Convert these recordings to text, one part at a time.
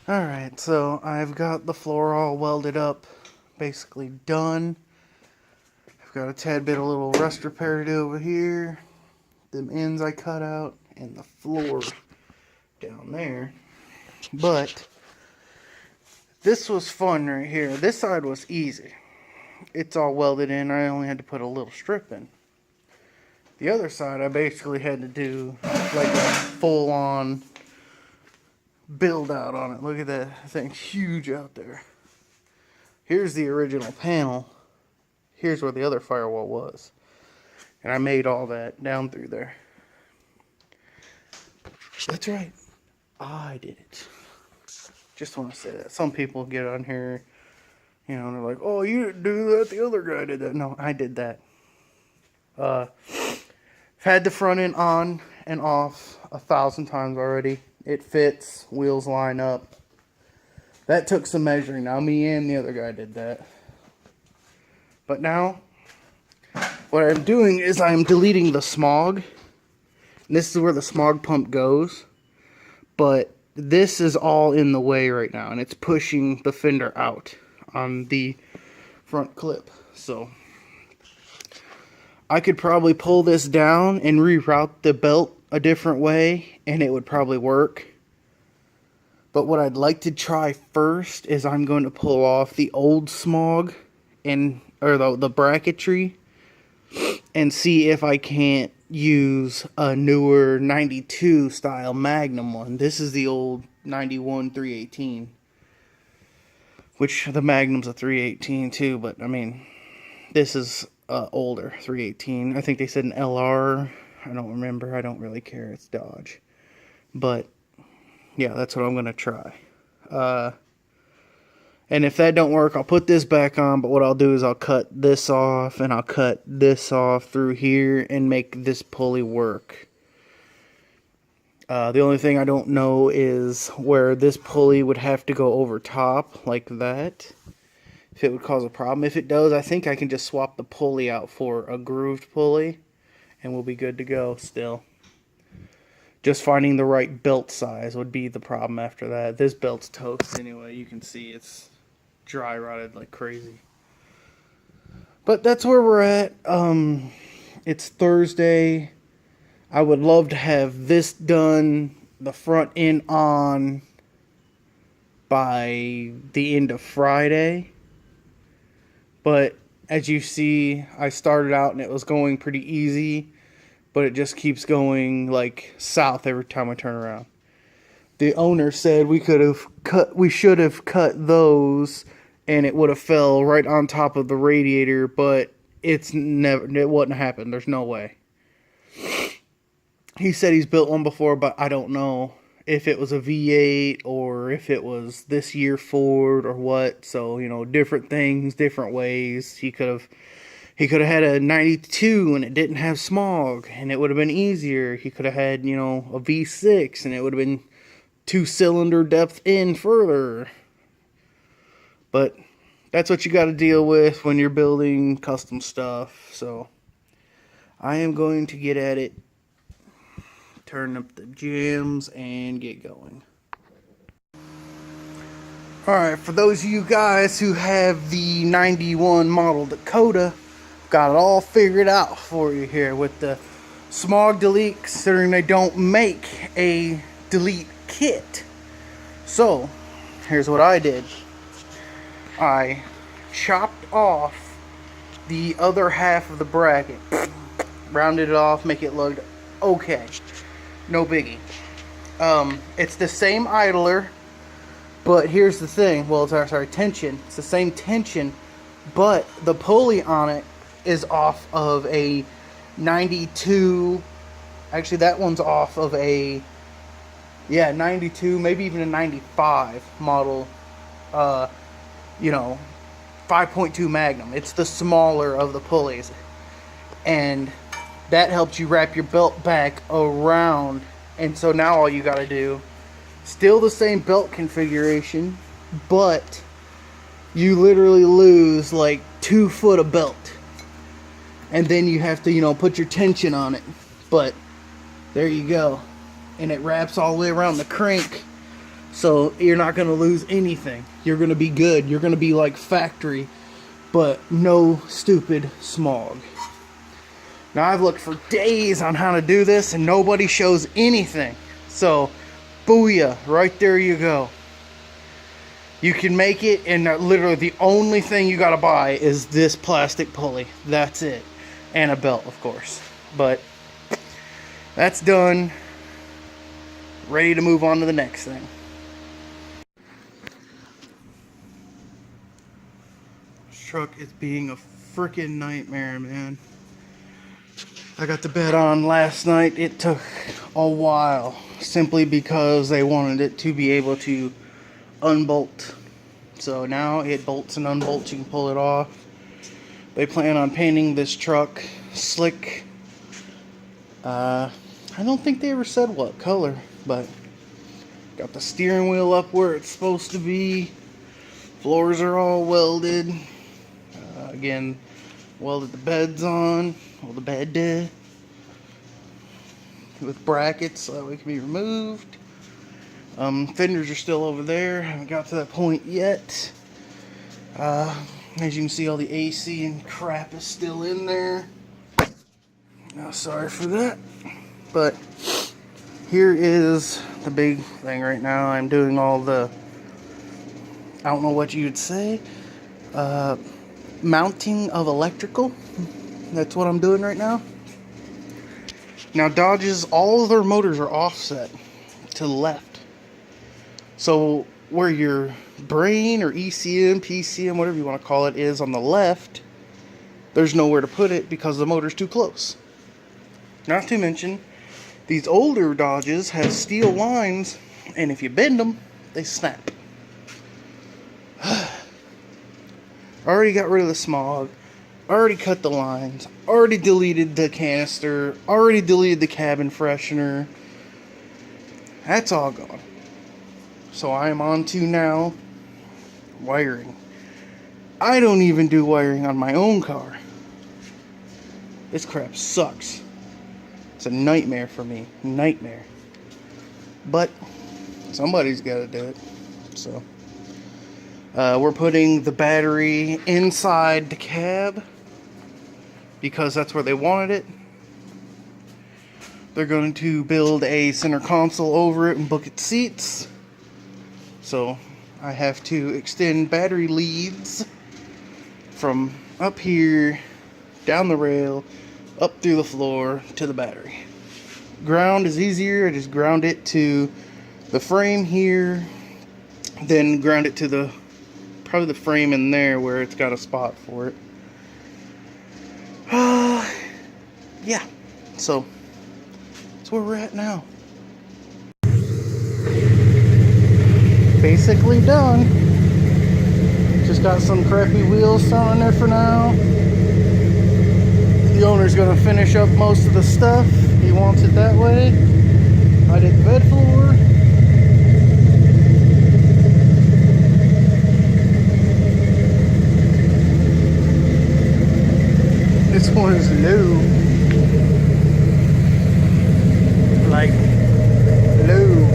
Alright, so I've got the floor all welded up, basically done. I've got a tad bit of little rust repair to do over here. Them ends I cut out, and the floor down there. But this was fun right here. This side was easy. It's all welded in. I only had to put a little strip in. The other side, I basically had to do like a full-on build out on it. Look at that thing, huge out there. Here's the original panel. Here's where the other firewall was. And I made all that down through there. That's right. I did it. Just want to say that. Some people get on here, you know, and they're like, oh, you didn't do that. The other guy did that. No, I did that. Had the front end on and off 1,000 times already. It fits. Wheels line up. That took some measuring. Now, me and the other guy did that. But now, what I'm doing is I'm deleting the Smog. And this is where the Smog pump goes. But this is all in the way right now. And it's pushing the fender out on the front clip. So I could probably pull this down and reroute the belt a different way, and it would probably work. But what I'd like to try first is I'm going to pull off the old Smog or the bracketry and see if I can't use a newer 92 style Magnum one. This is the old 91 318, which the Magnum's a 318 too, but I mean, this is older 318. I think they said an LR. I don't remember. I don't really care. It's Dodge. But yeah, that's what I'm going to try. And if that don't work, I'll put this back on. But what I'll do is I'll cut this off and I'll cut this off through here and make this pulley work. The only thing I don't know is where this pulley would have to go over top like that. If it would cause a problem. If it does, I think I can just swap the pulley out for a grooved pulley. And we'll be good to go still. Just finding the right belt size would be the problem after that. This belt's toast anyway. You can see it's dry rotted like crazy. But that's where we're at. It's Thursday. I would love to have this done, the front end on, by the end of Friday. But as you see, I started out and it was going pretty easy, but it just keeps going like south every time I turn around. The owner said we should have cut those and it would have fell right on top of the radiator, but it wouldn't happen. There's no way. He said he's built one before, but I don't know if it was a V8 or if it was this year Ford or what. So, you know, different things, different ways. He could have had a 92 and it didn't have Smog and it would have been easier. He could have had, you know, a V6 and it would have been 2-cylinder depth in further. But that's what you got to deal with when you're building custom stuff. So I am going to get at it. Turn up the jams and get going. Alright, for those of you guys who have the 91 model Dakota, got it all figured out for you here with the Smog delete, considering they don't make a delete kit. So, here's what I did. I chopped off the other half of the bracket, rounded it off, make it look okay. No biggie. It's the same idler, but here's the thing. Well, it's tension. It's the same tension, but the pulley on it is off of a 92. Actually, that one's off of a 92, maybe even a 95 model. 5.2 Magnum. It's the smaller of the pulleys, and that helps you wrap your belt back around. And so now all you got to do, still the same belt configuration, but you literally lose like 2 foot of belt. And then you have to, put your tension on it. But there you go. And it wraps all the way around the crank So you're not going to lose anything. You're going to be good. You're going to be like factory, but no stupid smog. Now I've looked for days on how to do this and nobody shows anything. So booyah, right there you go. You can make it, and literally the only thing you got to buy is this plastic pulley. That's it. And a belt, of course. But that's done. Ready to move on to the next thing. This truck is being a freaking nightmare, man. I got the bed on last night. It took a while simply because they wanted it to be able to unbolt. So now it bolts and unbolts. You can pull it off. They plan on painting this truck slick. I don't think they ever said what color, but got the steering wheel up where it's supposed to be. Floors are all welded. Again, welded the beds on. Well, the bed did. With brackets so that way it can be removed. Fenders are still over there. Haven't got to that point yet. As you can see, all the AC and crap is still in there. Oh, sorry for that. But here is the big thing right now. I'm doing all the, I don't know what you'd say, mounting of electrical. That's what I'm doing right now. Now Dodge's, all of their motors are offset to the left. So where your brain or ECM, PCM, whatever you want to call it, is on the left, there's nowhere to put it because the motor's too close. Not to mention, these older Dodges have steel lines, and if you bend them, they snap. Already got rid of the smog, already cut the lines, already deleted the canister, already deleted the cabin freshener. That's all gone. So I am on to now wiring. I don't even do wiring on my own car. This crap sucks. It's a nightmare for me. Nightmare. But somebody's got to do it. So we're putting the battery inside the cab because that's where they wanted it. They're going to build a center console over it and bucket seats. So I have to extend battery leads from up here, down the rail, up through the floor to the battery. Ground is easier. I just ground it to the frame here, then ground it to the, probably the frame in there where it's got a spot for it. Yeah, so that's where we're at now. Basically done. Just got some crappy wheels thrown in there for now. The owner's gonna finish up most of the stuff. He wants it that way. I did the bed floor. This one is new. Like, new.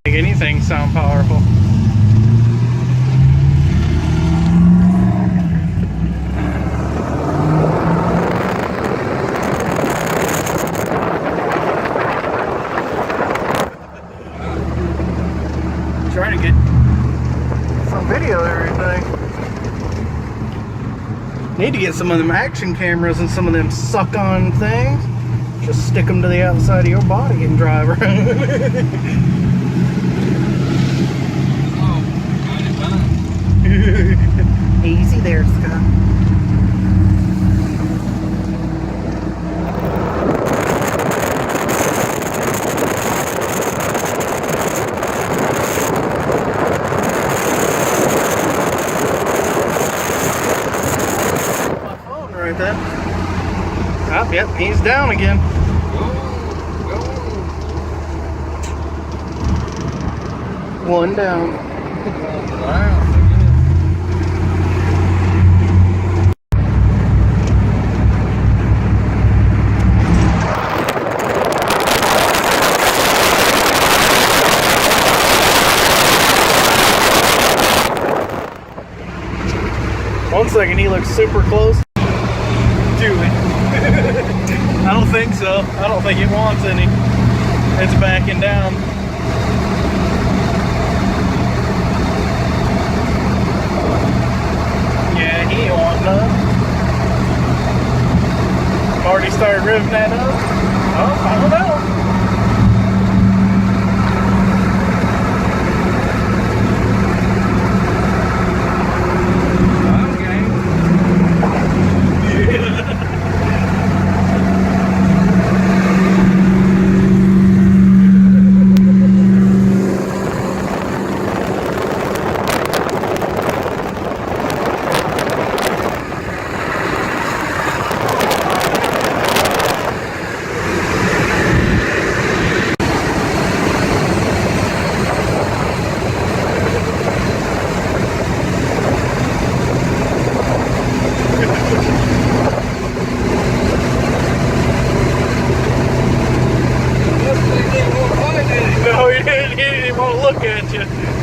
Make anything sound powerful. Trying to get some video of everything. Need to get some of them action cameras and some of them suck-on things. Just stick them to the outside of your body and drive around. Easy there, Scott. Right there. Oh, yep, he's down again. One down. Wow. One second, he looks super close to it. I don't think so. I don't think it wants any. It's backing down. Yeah, he ain't want none. Already started revving that up. Oh, I don't know. No, he didn't even want to look at you.